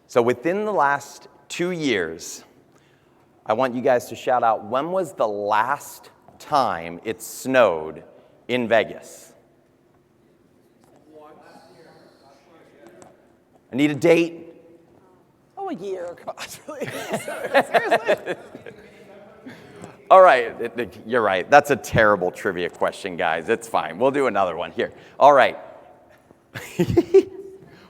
So within the last 2 years, I want you guys to shout out, when was the last time it snowed in Vegas? I need a date. Oh, a year. Gosh, really? Seriously? All right, you're right. That's a terrible trivia question, guys. It's fine. We'll do another one here. All right.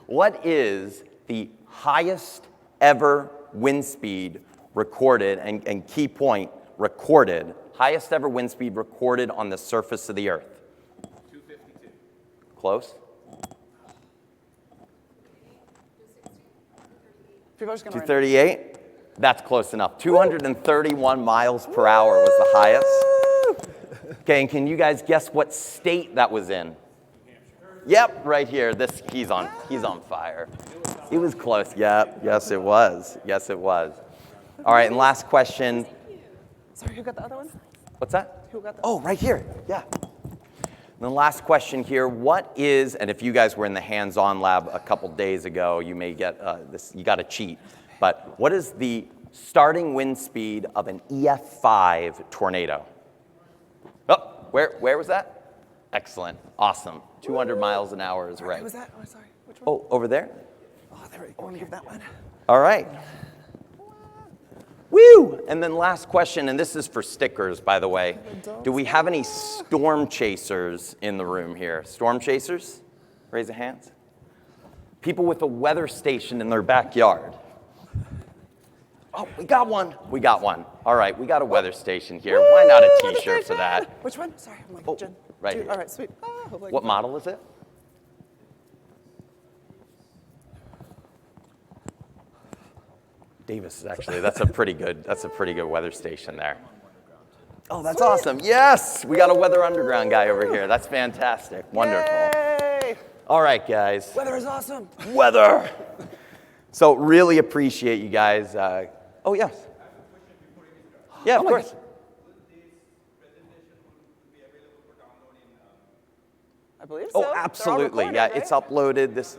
What is the highest ever wind speed recorded, and key point, recorded, highest ever wind speed recorded on the surface of the earth? 252. Close? People are just gonna write 238? That's close enough. 231 miles per hour was the highest. Okay, and can you guys guess what state that was in? Yep, right here. He's on fire. It was close. Yep, yes it was. Yes it was. All right, and last question. Sorry, who got the other one? What's that? Who got the Oh, right here. Yeah. And the last question here, what is, and if you guys were in the hands-on lab a couple days ago, you may get this, you got to cheat, but what is the starting wind speed of an EF5 tornado? Oh, where was that? Excellent. Awesome. 200 miles an hour is right. Where was that? Oh, sorry. Which one? Oh, over there? Oh, there we go. I want to give that one. All right. Woo! And then last question, and this is for stickers, by the way. Do we have any storm chasers in the room here? Storm chasers? Raise your hands. People with a weather station in their backyard. Oh, we got one. We got one. All right, we got a weather station here. Why not a t-shirt for that? Which one? Sorry, I'm like, Oh, Jen. right Dude, here. all right, sweet. Hopefully I What can- model is it? Davis is actually, that's a pretty good weather station there. Oh, that's awesome. Yes, we got a Weather Underground guy over here. That's fantastic. Wonderful. Yay! All right, guys. Weather is awesome. Weather. So really appreciate you guys. Oh, yes. Yeah, of course. I believe so. Oh, They're all absolutely. recorded, Yeah, right? it's uploaded. This.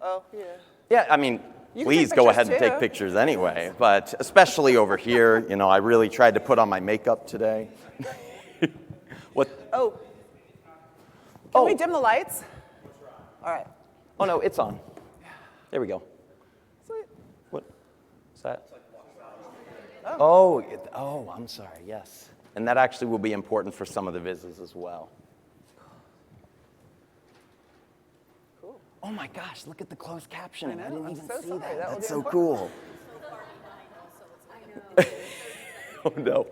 Oh, yeah. Yeah, I mean, You can please take go pictures, ahead and take too. pictures anyway, but especially over here, you know, I really tried to put on my makeup today. What? Oh. Can Oh. we dim the lights? All right. Oh, no, it's on. There we go. Sweet. What is that? Oh, I'm sorry, yes. And that actually will be important for some of the vizzes as well. Cool. Oh my gosh, look at the closed captioning. I know, didn't I'm even so see sorry. that. That will That's be so important. cool. Oh no.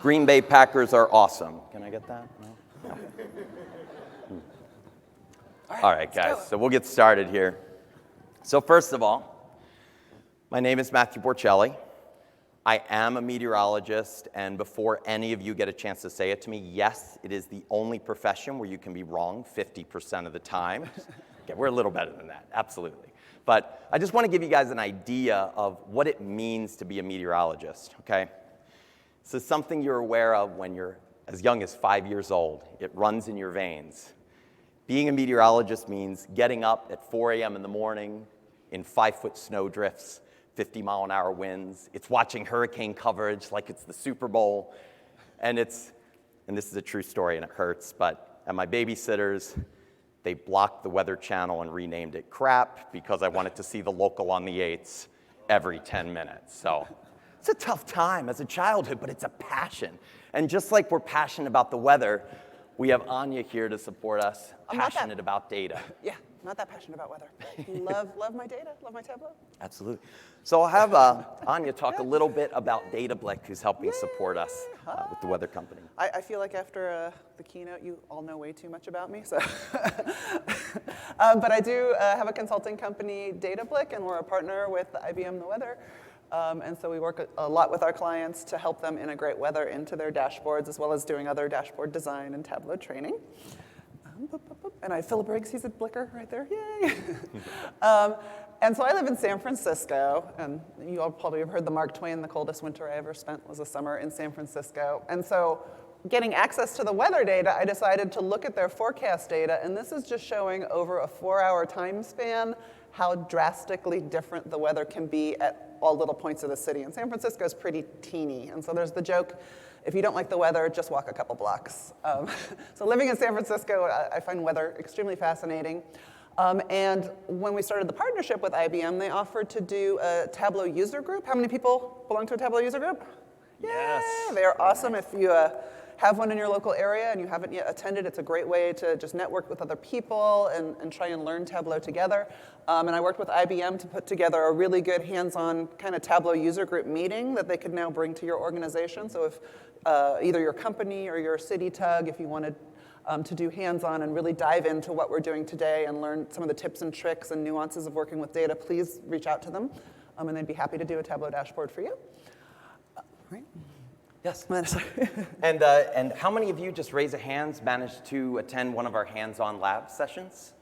Green Bay Packers are awesome. Can I get that? No? No. All right, guys, so we'll get started here. So first of all, my name is Matthew Borcelli. I am a meteorologist, and before any of you get a chance to say it to me, yes, it is the only profession where you can be wrong 50% of the time. Okay, we're a little better than that, absolutely. But I just want to give you guys an idea of what it means to be a meteorologist, okay? This is something you're aware of when you're as young as 5 years old. It runs in your veins. Being a meteorologist means getting up at 4 a.m. in the morning in 5-foot snow drifts, 50-mile-an-hour winds. It's watching hurricane coverage like it's the Super Bowl. And this is a true story and it hurts, but at my babysitter's, they blocked the Weather Channel and renamed it Crap because I wanted to see the local on the 8s every 10 minutes. So it's a tough time as a childhood, but it's a passion. And just like we're passionate about the weather, we have Anya here to support us, I'm not that- passionate about data. Yeah, not that passionate about weather. love my data, love my Tableau. Absolutely. So I'll have Anya talk a little bit about DataBlick, who's helping support us with the weather company. I feel like after the keynote, you all know way too much about me. So, but I do have a consulting company, DataBlick, and we're a partner with IBM The Weather. And so we work a lot with our clients to help them integrate weather into their dashboards, as well as doing other dashboard design and Tableau training. And I have Philip Briggs, he's a blicker right there, yay! And so I live in San Francisco, and you all probably have heard the Mark Twain, the coldest winter I ever spent was a summer in San Francisco. And so getting access to the weather data, I decided to look at their forecast data, and this is just showing over a 4-hour time span how drastically different the weather can be at all little points of the city. And San Francisco is pretty teeny, and so there's the joke, if you don't like the weather, just walk a couple blocks. So living in San Francisco, I find weather extremely fascinating. And when we started the partnership with IBM, they offered to do a Tableau user group. How many people belong to a Tableau user group? Yes. Yay! They are awesome. If you have one in your local area and you haven't yet attended, it's a great way to just network with other people and try and learn Tableau together. And I worked with IBM to put together a really good hands-on kind of Tableau user group meeting that they could now bring to your organization. So if either your company or your city tug, if you wanted to do hands-on and really dive into what we're doing today and learn some of the tips and tricks and nuances of working with data, please reach out to them, and they'd be happy to do a Tableau dashboard for you. Right? Yes. Sorry. And how many of you, just raise a hands, managed to attend one of our hands-on lab sessions?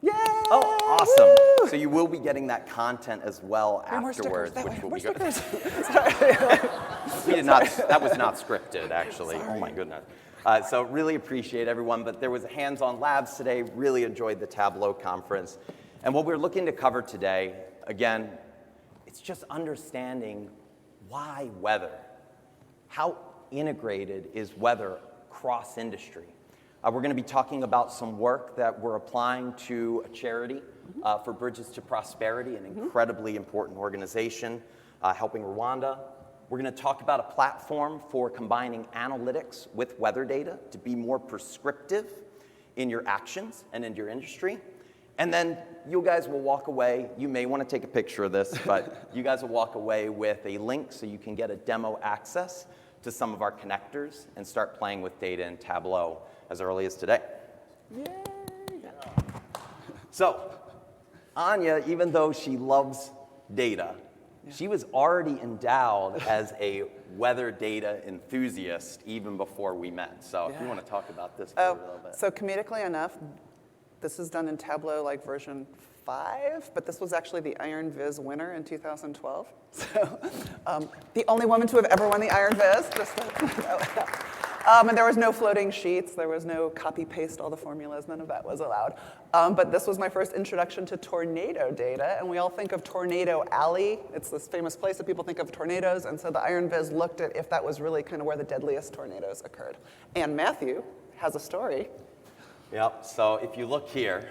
Yay! Oh, awesome. Woo! So you will be getting that content as well More afterwards, stickers. which will More be good. stickers. Sorry. We did not, that was not scripted, actually. Oh my goodness. So really appreciate everyone, but there was a hands-on labs today, really enjoyed the Tableau conference. And what we're looking to cover today, again, it's just understanding why weather. How integrated is weather across industry? We're going to be talking about some work that we're applying to a charity for Bridges to Prosperity, an incredibly important organization helping Rwanda. We're going to talk about a platform for combining analytics with weather data to be more prescriptive in your actions and in your industry. And then you guys will walk away, you may want to take a picture of this, but you guys will walk away with a link so you can get a demo access to some of our connectors and start playing with data in Tableau as early as today. Yay! So, Anya, even though she loves data, she was already endowed as a weather data enthusiast even before we met. So if you want to talk about this for a little bit. So comedically enough, this is done in Tableau like version 5, but this was actually the Iron Viz winner in 2012. So the only woman to have ever won the Iron Viz. And there was no floating sheets, there was no copy-paste all the formulas, none of that was allowed. But this was my first introduction to tornado data, and we all think of Tornado Alley. It's this famous place that people think of tornadoes, and so the Iron Viz looked at if that was really kind of where the deadliest tornadoes occurred. And Matthew has a story. Yep, so if you look here,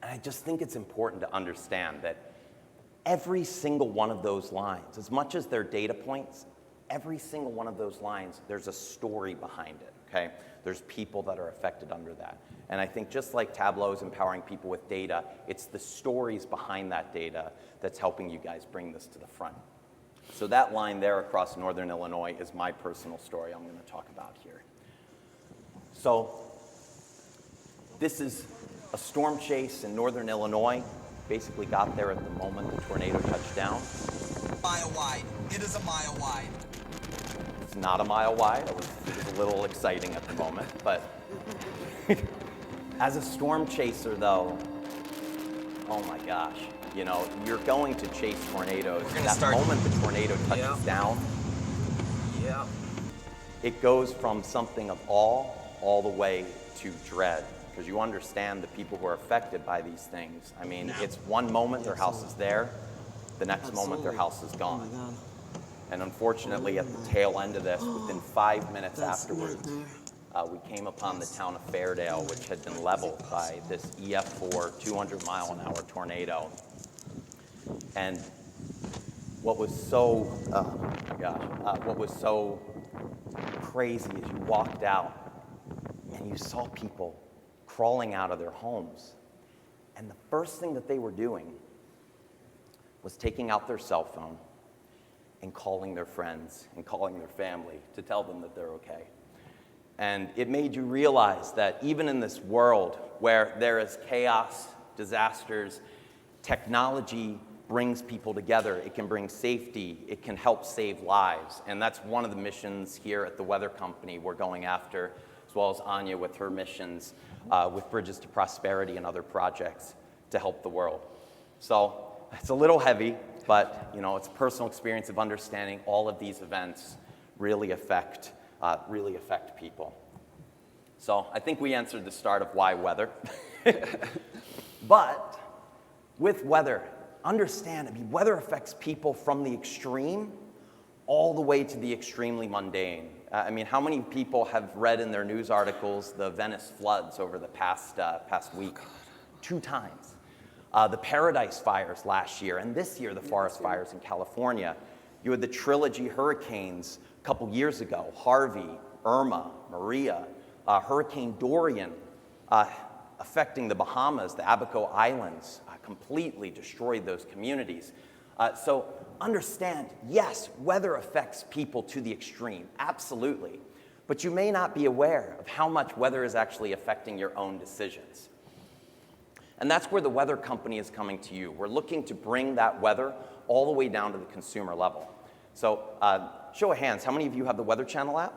I just think it's important to understand that every single one of those lines, as much as they're data points, every single one of those lines, there's a story behind it, okay? There's people that are affected under that. And I think just like Tableau is empowering people with data, it's the stories behind that data that's helping you guys bring this to the front. So that line there across Northern Illinois is my personal story I'm going to talk about here. So this is a storm chase in Northern Illinois. Basically got there at the moment the tornado touched down. Mile wide. It is a mile wide. It's not a mile wide. It was a little exciting at the moment, but as a storm chaser, though, oh my gosh, you know, you're going to chase tornadoes. That moment the tornado touches down, it goes from something of awe all the way to dread, because you understand the people who are affected by these things. I mean, it's one moment their house is there, the next moment their house is gone. Oh my God. And unfortunately, at the tail end of this, within 5 minutes afterwards, we came upon the town of Fairdale, which had been leveled by this EF4 200-mile-an-hour tornado. And what was so, what was so crazy is you walked out and you saw people crawling out of their homes. And the first thing that they were doing was taking out their cell phone and calling their friends and calling their family to tell them that they're okay. And it made you realize that even in this world where there is chaos, disasters, technology brings people together. It can bring safety. It can help save lives. And that's one of the missions here at the Weather Company we're going after, as well as Anya with her missions with Bridges to Prosperity and other projects to help the world. So it's a little heavy, but you know, it's a personal experience of understanding all of these events really affect people. So I think we answered the start of why weather. But with weather, understand, weather affects people from the extreme all the way to the extremely mundane. How many people have read in their news articles the Venice floods over the past week? 2 times. The Paradise fires last year, and this year the forest fires in California. You had the trilogy hurricanes a couple years ago, Harvey, Irma, Maria, Hurricane Dorian, affecting the Bahamas, the Abaco Islands, completely destroyed those communities. So understand, yes, weather affects people to the extreme, absolutely. But you may not be aware of how much weather is actually affecting your own decisions. And that's where the weather company is coming to you. We're looking to bring that weather all the way down to the consumer level. So show of hands, how many of you have the Weather Channel app?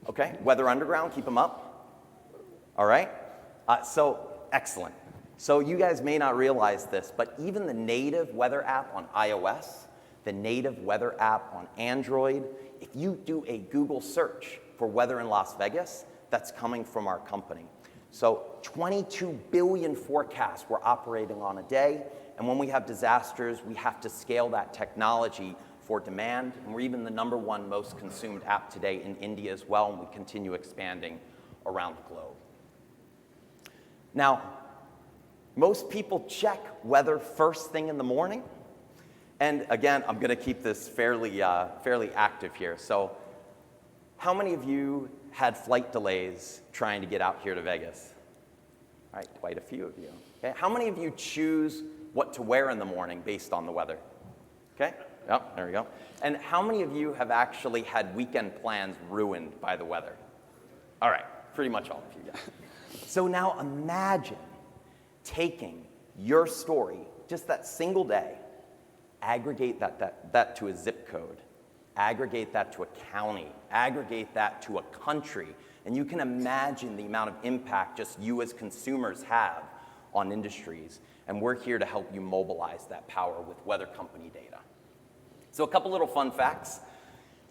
Okay, Weather Underground, keep them up. All right, so excellent. So you guys may not realize this, but even the native weather app on iOS, the native weather app on Android, if you do a Google search for weather in Las Vegas, that's coming from our company. So 22 billion forecasts we're operating on a day, and when we have disasters, we have to scale that technology for demand, and we're even the #1 most consumed app today in India as well, and we continue expanding around the globe. Now, most people check weather first thing in the morning, and again, I'm going to keep this fairly active here. So, how many of you had flight delays trying to get out here to Vegas? All right, quite a few of you. Okay, how many of you choose what to wear in the morning based on the weather? Okay, yep, there we go. And how many of you have actually had weekend plans ruined by the weather? All right, pretty much all of you guys. So now imagine taking your story, just that single day, aggregate that to a zip code, aggregate that to a county, aggregate that to a country, and you can imagine the amount of impact just you as consumers have on industries. And we're here to help you mobilize that power with weather company data. So a couple little fun facts.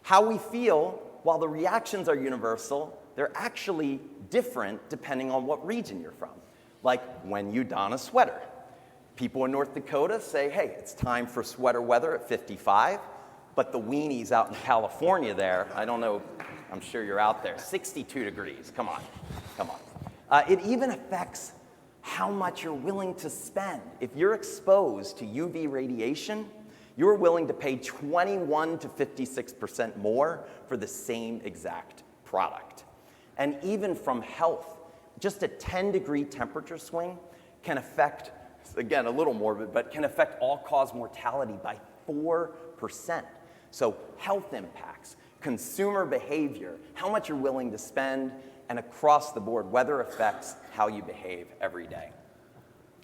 How we feel, while the reactions are universal, they're actually different depending on what region you're from. Like when you don a sweater. People in North Dakota say, hey, it's time for sweater weather at 55, but the weenies out in California there, I don't know, I'm sure you're out there, 62 degrees, come on. It even affects how much you're willing to spend. If you're exposed to UV radiation, you're willing to pay 21 to 56% more for the same exact product. And even from health, just a 10-degree temperature swing can affect, again, a little morbid, but can affect all-cause mortality by 4%. So health impacts, consumer behavior, how much you're willing to spend, and across the board, weather affects how you behave every day.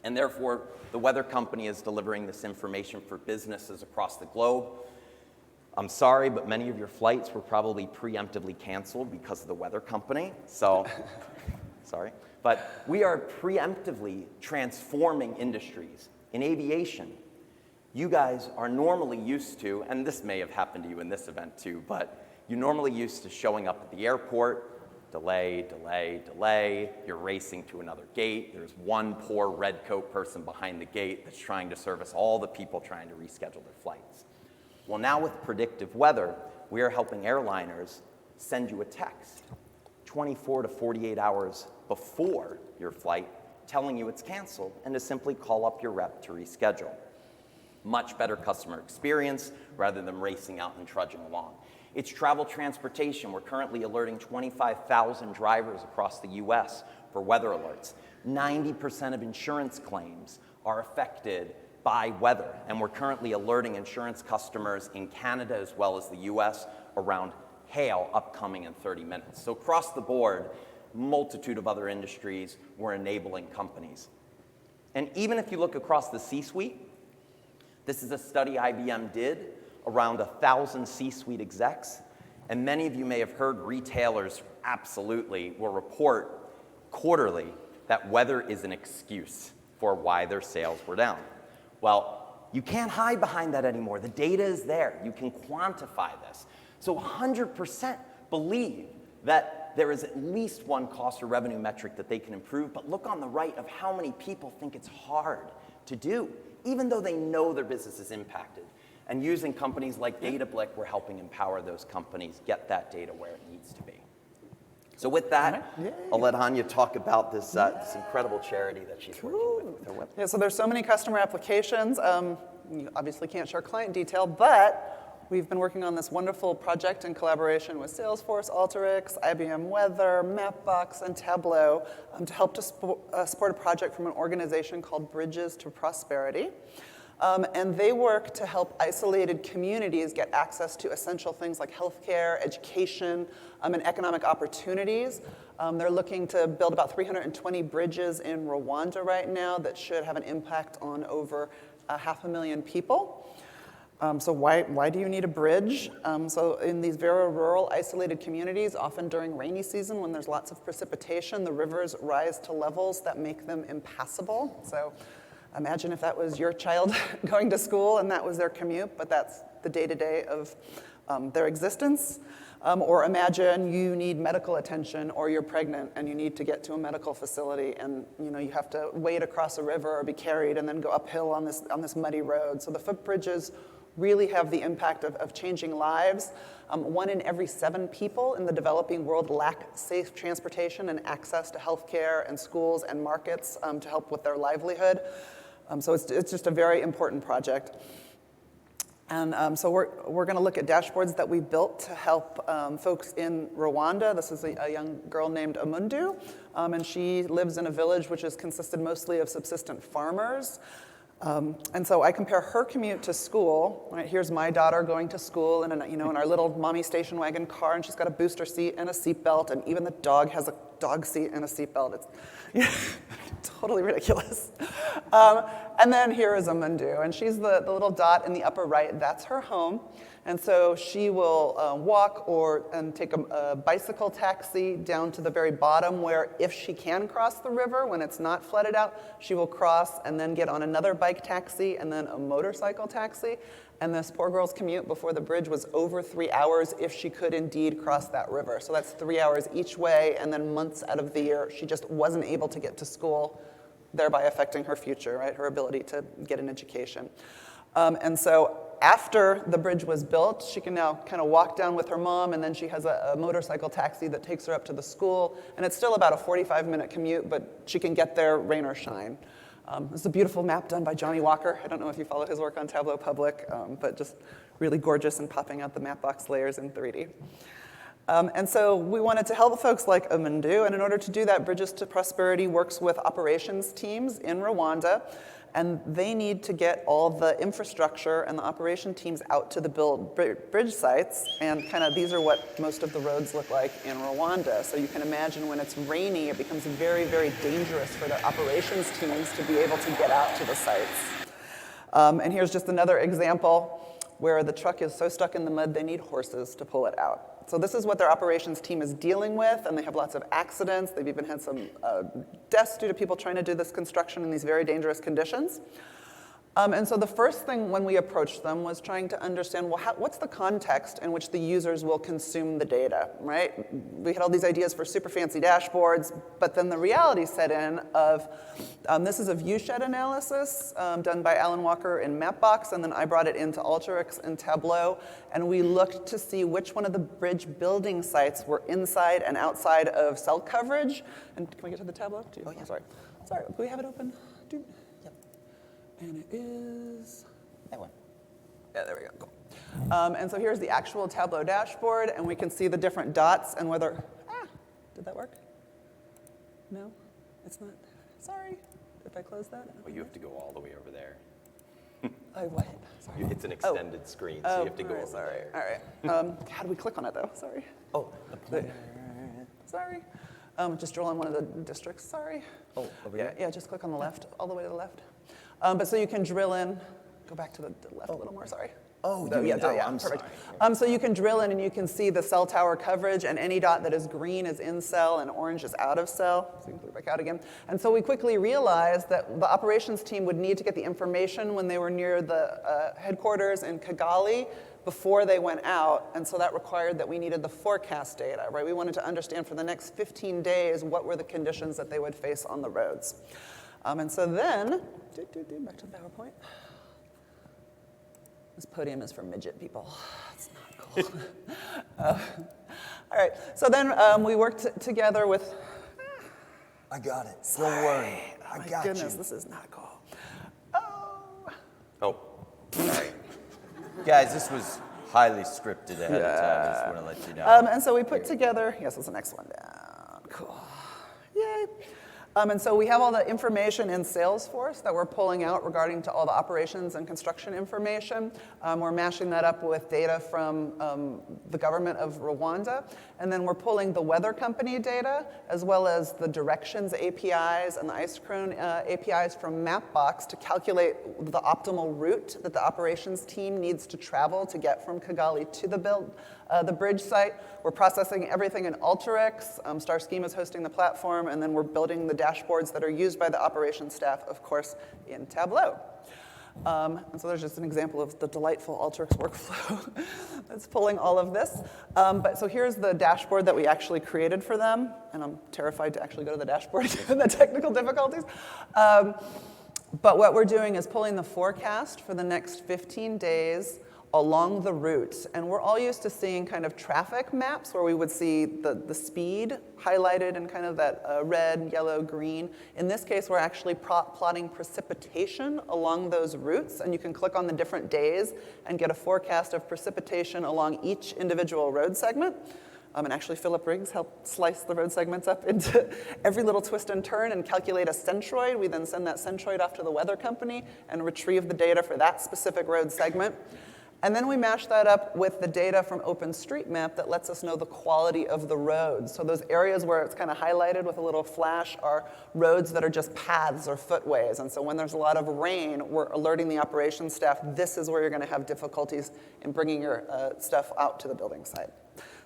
And therefore, the weather company is delivering this information for businesses across the globe. I'm sorry, but many of your flights were probably preemptively canceled because of the weather company, so sorry. But we are preemptively transforming industries. In aviation, you guys are normally used to, and this may have happened to you in this event too, but you're normally used to showing up at the airport, delay, you're racing to another gate, there's one poor red coat person behind the gate that's trying to service all the people trying to reschedule their flights. Well, now with predictive weather, we are helping airliners send you a text 24 to 48 hours before your flight telling you it's canceled and to simply call up your rep to reschedule. Much better customer experience rather than racing out and trudging along. It's travel transportation. We're currently alerting 25,000 drivers across the US for weather alerts. 90% of insurance claims are affected by weather, and we're currently alerting insurance customers in Canada as well as the US around hail upcoming in 30 minutes. So across the board, multitude of other industries, we're enabling companies. And even if you look across the C-suite, this is a study IBM did around 1,000 C-suite execs, and many of you may have heard retailers absolutely will report quarterly that weather is an excuse for why their sales were down. Well, you can't hide behind that anymore. The data is there. You can quantify this. So 100% believe that there is at least one cost or revenue metric that they can improve, but look on the right of how many people think it's hard to do, even though they know their business is impacted. And using companies like DataBlick, we're helping empower those companies get that data where it needs to be. So with that, I'll let Hanya talk about this incredible charity that she's working with her web. Yeah, so there's so many customer applications. You obviously can't share client detail, but we've been working on this wonderful project in collaboration with Salesforce, Alteryx, IBM Weather, Mapbox, and Tableau to help to support a project from an organization called Bridges to Prosperity. And they work to help isolated communities get access to essential things like healthcare, education, and economic opportunities. They're looking to build about 320 bridges in Rwanda right now that should have an impact on over 500,000 people. So why do you need a bridge? So in these very rural, isolated communities, often during rainy season when there's lots of precipitation, the rivers rise to levels that make them impassable. So imagine if that was your child going to school and that was their commute, but that's the day-to-day of their existence. Or imagine you need medical attention or you're pregnant and you need to get to a medical facility and you have to wade across a river or be carried and then go uphill on this muddy road. So the footbridges really have the impact of changing lives. 1 in every 7 people in the developing world lack safe transportation and access to healthcare and schools and markets to help with their livelihood. So it's just a very important project. And so we're going to look at dashboards that we built to help folks in Rwanda. This is a young girl named Amundu, and she lives in a village which is consisted mostly of subsistent farmers. And so I compare her commute to school. Right, here's my daughter going to school in our little mommy station wagon car, and she's got a booster seat and a seat belt, and even the dog has a dog seat and a seat belt. It's totally ridiculous. And then here is Amundu, and she's the little dot in the upper right. That's her home. And so she will walk and take a bicycle taxi down to the very bottom where if she can cross the river when it's not flooded out, she will cross and then get on another bike taxi and then a motorcycle taxi. And this poor girl's commute before the bridge was over 3 hours if she could indeed cross that river. So that's 3 hours each way, and then months out of the year, she just wasn't able to get to school, thereby affecting her future, right, her ability to get an education. And so after the bridge was built, she can now kind of walk down with her mom, and then she has a motorcycle taxi that takes her up to the school. And it's still about a 45-minute commute, but she can get there rain or shine. This is a beautiful map done by Johnny Walker. I don't know if you follow his work on Tableau Public, but just really gorgeous and popping out the Mapbox layers in 3D. And so we wanted to help folks like Amundu, and in order to do that, Bridges to Prosperity works with operations teams in Rwanda, and they need to get all the infrastructure and the operation teams out to the bridge sites, and kind of these are what most of the roads look like in Rwanda. So you can imagine when it's rainy, it becomes very, very dangerous for the operations teams to be able to get out to the sites. And here's just another example where the truck is so stuck in the mud they need horses to pull it out. So this is what their operations team is dealing with, and they have lots of accidents. They've even had some deaths due to people trying to do this construction in these very dangerous conditions. And so the first thing when we approached them was trying to understand, well, what's the context in which the users will consume the data, right? We had all these ideas for super fancy dashboards, but then the reality set in of, this is a viewshed analysis done by Alan Walker in Mapbox, and then I brought it into Alteryx and Tableau, and we looked to see which one of the bridge building sites were inside and outside of cell coverage. And can we get to the Tableau? Oh, yeah. Sorry, do we have it open? And it is that one. Yeah, there we go. Cool. And so here's the actual Tableau dashboard, and we can see the different dots and whether, did that work? No, it's not. Sorry, if I close that. Well, you have to go all the way over there. What? Sorry. It's an extended screen, so you have to go over there. All right. How do we click on it, though? Sorry. Oh, the pointer. Sorry. Just drill on one of the districts. Sorry. Oh, over here? Yeah, just click on the left, all the way to the left. But so you can drill in, go back to the left a little more, sorry. Oh, yeah, I'm perfect. sorry. So you can drill in and you can see the cell tower coverage, and any dot that is green is in cell and orange is out of cell. So you can click back out again. And so we quickly realized that the operations team would need to get the information when they were near the headquarters in Kigali before they went out, and so that required that we needed the forecast data, right? We wanted to understand for the next 15 days what were the conditions that they would face on the roads. And so then, back to the PowerPoint. This podium is for midget people. It's not cool. All right, so then we worked together with... I got it. Don't worry. I got you. My goodness, this is not cool. Oh, sorry. Guys, this was highly scripted ahead of time. I just want to let you know. And so we put together, yes, that's the next one down. Cool. Yay. And so we have all the information in Salesforce that we're pulling out regarding to all the operations and construction information. We're mashing that up with data from the government of Rwanda. And then we're pulling the weather company data, as well as the directions APIs and the isochrone APIs from Mapbox to calculate the optimal route that the operations team needs to travel to get from Kigali to the bridge site. We're processing everything in Alteryx. Star Schema is hosting the platform, and then we're building the dashboards that are used by the operations staff, of course, in Tableau. And so there's just an example of the delightful Alteryx workflow that's pulling all of this. But so here's the dashboard that we actually created for them, and I'm terrified to actually go to the dashboard given the technical difficulties. But what we're doing is pulling the forecast for the next 15 days along the route. And we're all used to seeing kind of traffic maps where we would see the speed highlighted in kind of that red, yellow, green. In this case, we're actually plotting precipitation along those routes. And you can click on the different days and get a forecast of precipitation along each individual road segment. And actually, Philip Riggs helped slice the road segments up into every little twist and turn and calculate a centroid. We then send that centroid off to the weather company and retrieve the data for that specific road segment. And then we mash that up with the data from OpenStreetMap that lets us know the quality of the roads. So those areas where it's kind of highlighted with a little flash are roads that are just paths or footways. And so when there's a lot of rain, we're alerting the operations staff, this is where you're going to have difficulties in bringing your stuff out to the building site.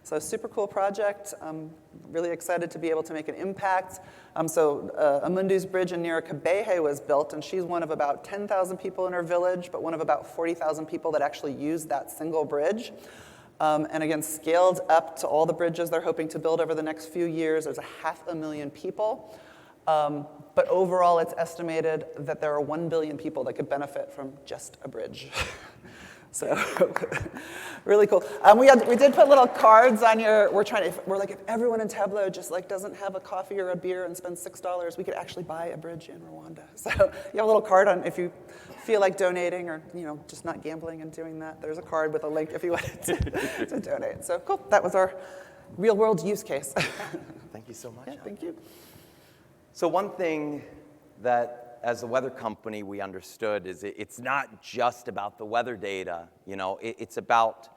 So super cool project. I'm really excited to be able to make an impact. Amundu's bridge in Nyirakabehe was built, and she's one of about 10,000 people in her village, but one of about 40,000 people that actually use that single bridge. And again, scaled up to all the bridges they're hoping to build over the next few years. There's 500,000 people. But overall, it's estimated that there are 1 billion people that could benefit from just a bridge. So really cool. We did put little cards on your. We're like, if everyone in Tableau just like doesn't have a coffee or a beer and spends $6, we could actually buy a bridge in Rwanda. So you have a little card on if you feel like donating or just not gambling and doing that. There's a card with a link if you wanted to donate. So cool. That was our real world use case. Thank you so much. Yeah, thank you. So one thing that as a weather company we understood is it's not just about the weather data. It's about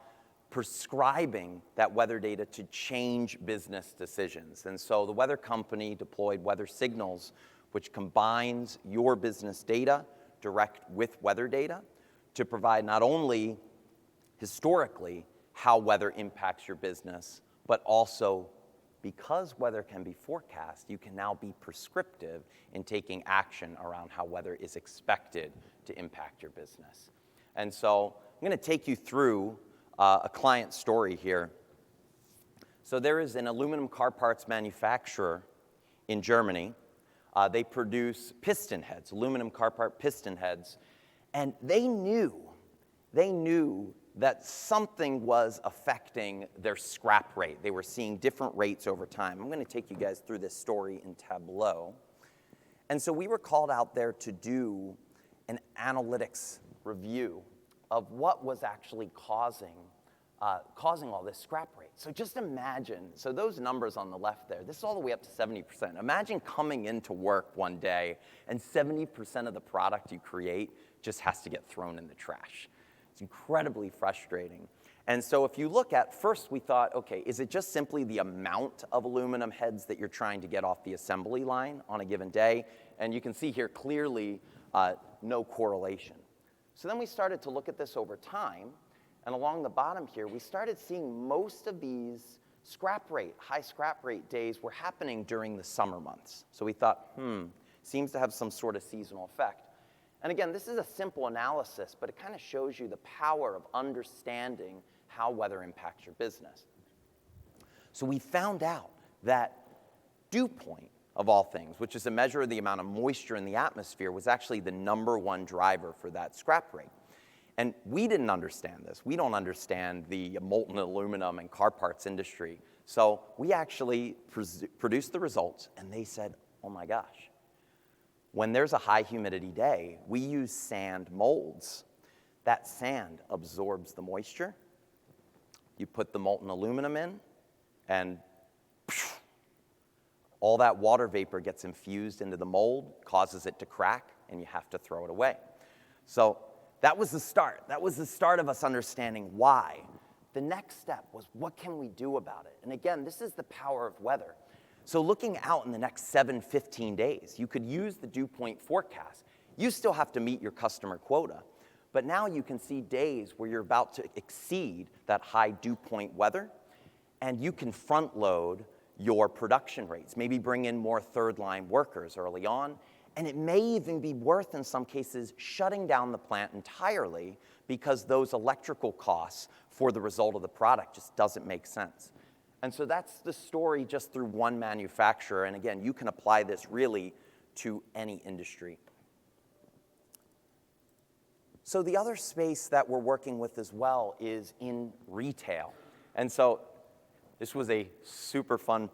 prescribing that weather data to change business decisions. And so the weather company deployed Weather Signals, which combines your business data direct with weather data to provide not only historically how weather impacts your business, but also because weather can be forecast, you can now be prescriptive in taking action around how weather is expected to impact your business. And so I'm going to take you through a client story here. So there is an aluminum car parts manufacturer in Germany. They produce piston heads, aluminum car part piston heads, and they knew that something was affecting their scrap rate. They were seeing different rates over time. I'm going to take you guys through this story in Tableau. And so we were called out there to do an analytics review of what was actually causing all this scrap rate. So just imagine, so those numbers on the left there, this is all the way up to 70%. Imagine coming into work one day and 70% of the product you create just has to get thrown in the trash. It's incredibly frustrating. And so if you look at, first we thought, okay, is it just simply the amount of aluminum heads that you're trying to get off the assembly line on a given day? And you can see here clearly no correlation. So then we started to look at this over time, and along the bottom here, we started seeing most of these high scrap rate days were happening during the summer months. So we thought, seems to have some sort of seasonal effect. And again, this is a simple analysis, but it kind of shows you the power of understanding how weather impacts your business. So we found out that dew point, of all things, which is a measure of the amount of moisture in the atmosphere, was actually the #1 driver for that scrap rate. And we didn't understand this. We don't understand the molten aluminum and car parts industry. So we actually produced the results, and they said, oh my gosh, when there's a high humidity day, we use sand molds. That sand absorbs the moisture. You put the molten aluminum in, and all that water vapor gets infused into the mold, causes it to crack, and you have to throw it away. So that was the start. That was the start of us understanding why. The next step was, what can we do about it? And again, this is the power of weather. So looking out in the next 15 days, you could use the dew point forecast. You still have to meet your customer quota, but now you can see days where you're about to exceed that high dew point weather, and you can front load your production rates, maybe bring in more third-line workers early on, and it may even be worth, in some cases, shutting down the plant entirely because those electrical costs for the result of the product just doesn't make sense. And so that's the story just through one manufacturer, and again, you can apply this really to any industry. So the other space that we're working with as well is in retail. And so this was a super fun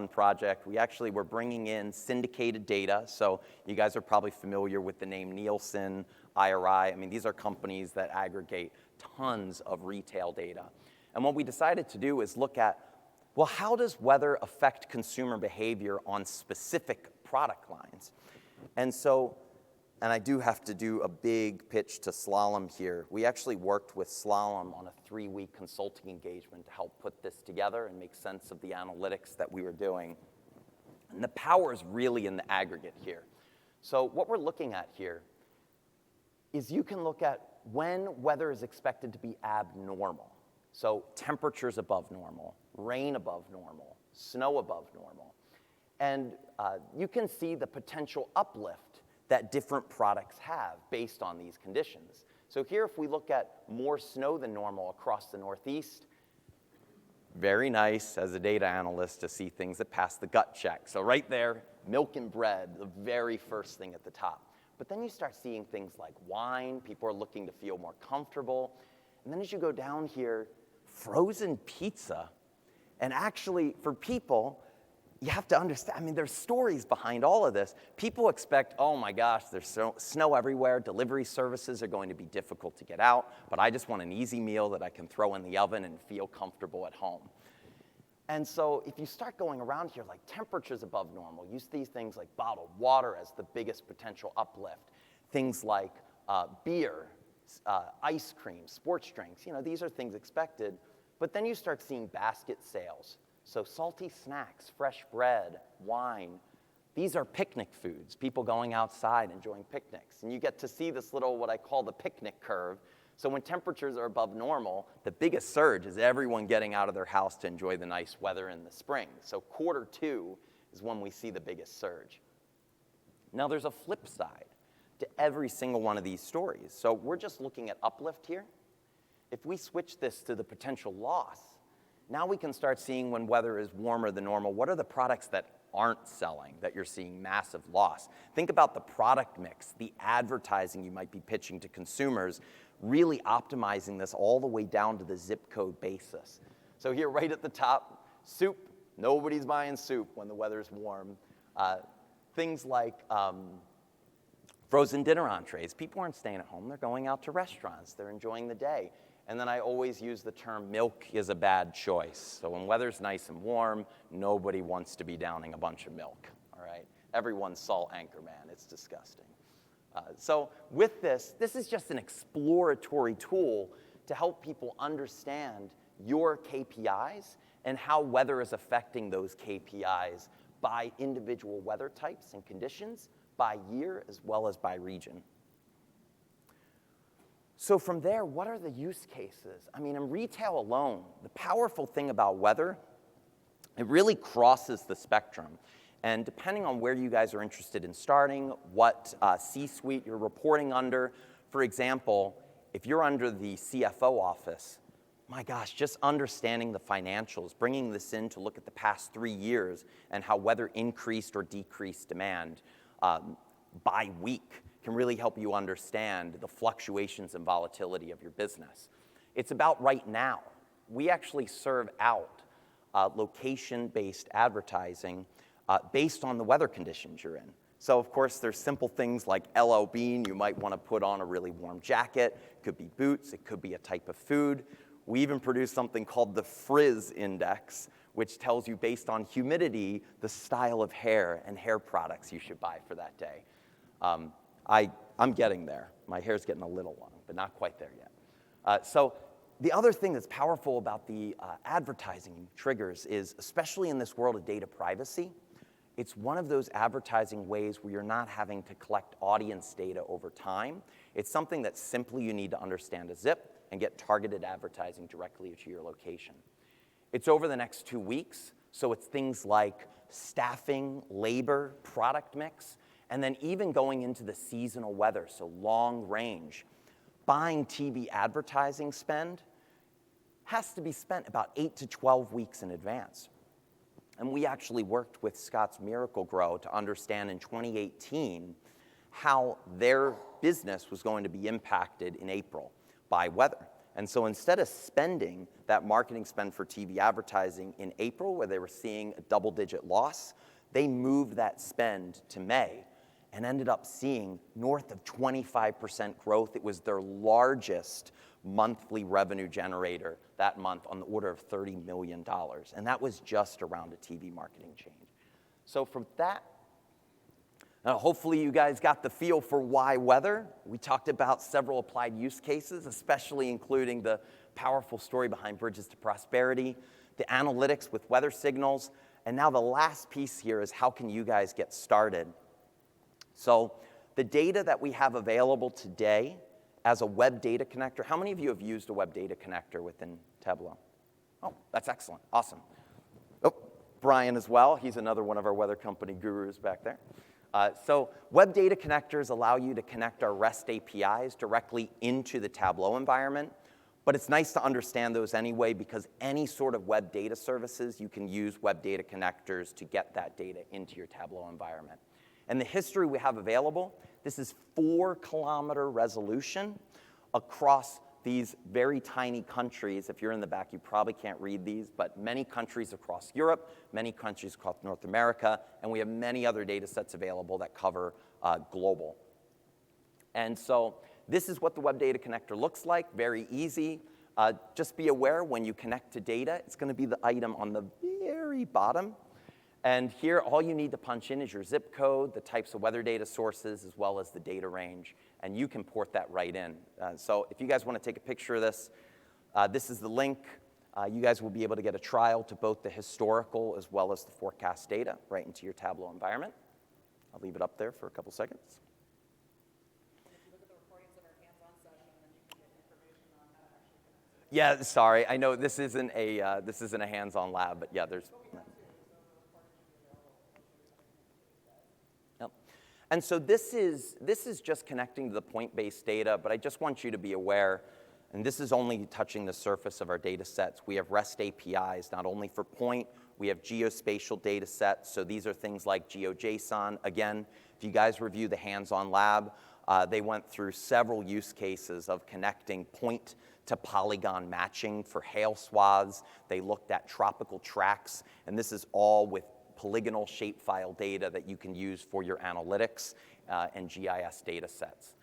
project. We actually were bringing in syndicated data. So you guys are probably familiar with the name Nielsen, IRI. I mean, these are companies that aggregate tons of retail data. And what we decided to do is look at, well, how does weather affect consumer behavior on specific product lines? And so, and I do have to do a big pitch to Slalom here. We actually worked with Slalom on a 3-week consulting engagement to help put this together and make sense of the analytics that we were doing. And the power is really in the aggregate here. So what we're looking at here is you can look at when weather is expected to be abnormal. So temperatures above normal, rain above normal, snow above normal. And you can see the potential uplift that different products have based on these conditions. So here, if we look at more snow than normal across the Northeast, very nice as a data analyst to see things that pass the gut check. So right there, milk and bread, the very first thing at the top. But then you start seeing things like wine. People are looking to feel more comfortable. And then as you go down here, frozen pizza. And actually, for people, you have to understand, I mean, there's stories behind all of this. People expect, oh my gosh, there's snow everywhere. Delivery services are going to be difficult to get out, but I just want an easy meal that I can throw in the oven and feel comfortable at home. And so if you start going around here, like temperatures above normal, you see things like bottled water as the biggest potential uplift. Things like beer, ice cream, sports drinks, these are things expected. But then you start seeing basket sales. So salty snacks, fresh bread, wine, these are picnic foods, people going outside enjoying picnics. And you get to see this little, what I call the picnic curve. So when temperatures are above normal, the biggest surge is everyone getting out of their house to enjoy the nice weather in the spring. So Q2 is when we see the biggest surge. Now there's a flip side to every single one of these stories. So we're just looking at uplift here. If we switch this to the potential loss, now we can start seeing when weather is warmer than normal, what are the products that aren't selling, that you're seeing massive loss? Think about the product mix, the advertising you might be pitching to consumers, really optimizing this all the way down to the zip code basis. So here right at the top, soup, nobody's buying soup when the weather's warm. Things like frozen dinner entrees. People aren't staying at home, they're going out to restaurants, they're enjoying the day. And then I always use the term milk is a bad choice. So when weather's nice and warm, nobody wants to be downing a bunch of milk, all right? Everyone's salt anchor man, it's disgusting. So with this is just an exploratory tool to help people understand your KPIs and how weather is affecting those KPIs by individual weather types and conditions, by year as well as by region. So from there, what are the use cases? I mean, in retail alone, the powerful thing about weather, it really crosses the spectrum. And depending on where you guys are interested in starting, what C-suite you're reporting under, for example, if you're under the CFO office, my gosh, just understanding the financials, bringing this in to look at the past 3 years and how weather increased or decreased demand by week can really help you understand the fluctuations and volatility of your business. It's about right now. We actually serve out location-based advertising based on the weather conditions you're in. So of course, there's simple things like LL Bean. You might want to put on a really warm jacket. It could be boots. It could be a type of food. We even produce something called the Frizz Index, which tells you based on humidity, the style of hair and hair products you should buy for that day. I'm getting there. My hair's getting a little long, but not quite there yet. So the other thing that's powerful about the advertising triggers is, especially in this world of data privacy, it's one of those advertising ways where you're not having to collect audience data over time. It's something that simply you need to understand a zip and get targeted advertising directly to your location. It's over the next 2 weeks, so it's things like staffing, labor, product mix, and then even going into the seasonal weather, so long range. Buying TV advertising spend has to be spent about 8 to 12 weeks in advance. And we actually worked with Scott's Miracle-Gro to understand in 2018 how their business was going to be impacted in April by weather. And so instead of spending that marketing spend for TV advertising in April, where they were seeing a double-digit loss, they moved that spend to May and ended up seeing north of 25% growth. It was their largest monthly revenue generator that month, on the order of $30 million. And that was just around a TV marketing change. So from that, hopefully you guys got the feel for why weather. We talked about several applied use cases, especially including the powerful story behind Bridges to Prosperity, the analytics with weather signals, and now the last piece here is how can you guys get started? So the data that we have available today as a web data connector, how many of you have used a web data connector within Tableau? Oh, that's excellent, awesome. Oh, Brian as well, he's another one of our weather company gurus back there. So web data connectors allow you to connect our REST APIs directly into the Tableau environment, but it's nice to understand those anyway because any sort of web data services, you can use web data connectors to get that data into your Tableau environment. And the history we have available, this is 4-kilometer resolution across these very tiny countries. If you're in the back, you probably can't read these, but many countries across Europe, many countries across North America, and we have many other data sets available that cover global. And so this is what the Web Data Connector looks like, very easy. Just be aware when you connect to data, it's going to be the item on the very bottom. And here, all you need to punch in is your zip code, the types of weather data sources, as well as the data range, and you can port that right in. So if you guys want to take a picture of this, this is the link. You guys will be able to get a trial to both the historical as well as the forecast data right into your Tableau environment. I'll leave it up there for a couple seconds. If you look at the recordings of our hands-on session, then you can get information on how to actually connect. Yeah, sorry. I know this isn't a hands-on lab, but yeah, there's. Yep. And so this is just connecting to the point-based data, but I just want you to be aware, and this is only touching the surface of our data sets. We have REST APIs, not only for point, we have geospatial data sets. So these are things like GeoJSON. Again, if you guys review the hands-on lab, they went through several use cases of connecting point to polygon matching for hail swaths. They looked at tropical tracks, and this is all with polygonal shapefile data that you can use for your analytics and GIS data sets.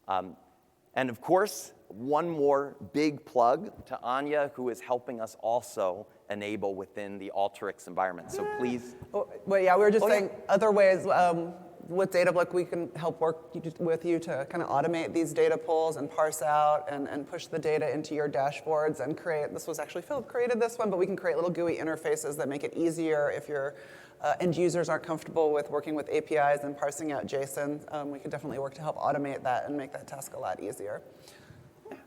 And of course, one more big plug to Anya, who is helping us also enable within the Alteryx environment. So please. Well, yeah, we were just saying other ways. With DataBlick, we can help work with you to kind of automate these data pulls and parse out and push the data into your dashboards and create. This was actually Philip created this one, but we can create little GUI interfaces that make it easier if your end users aren't comfortable with working with APIs and parsing out JSON. We can definitely work to help automate that and make that task a lot easier.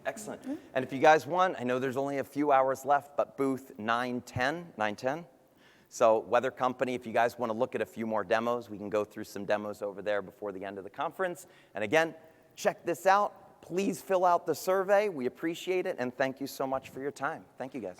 Excellent. And if you guys want, I know there's only a few hours left, but booth 910, So Weather Company, if you guys want to look at a few more demos, we can go through some demos over there before the end of the conference. And again, check this out. Please fill out the survey. We appreciate it, and thank you so much for your time. Thank you, guys.